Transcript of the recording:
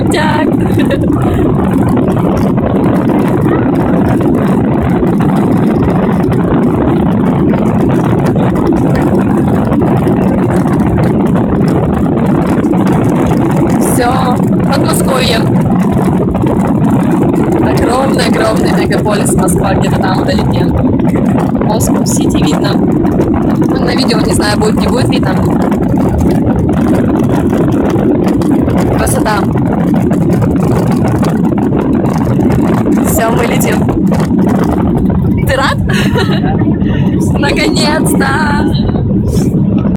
Крутяк. Все, Подмосковье. Огромный мегаполис Москва, где-то там вдалеке. Москва-Сити видно. Ну, на видео, не знаю, будет, не будет видно. Красота. Все, мы летим. Ты рад? Наконец-то!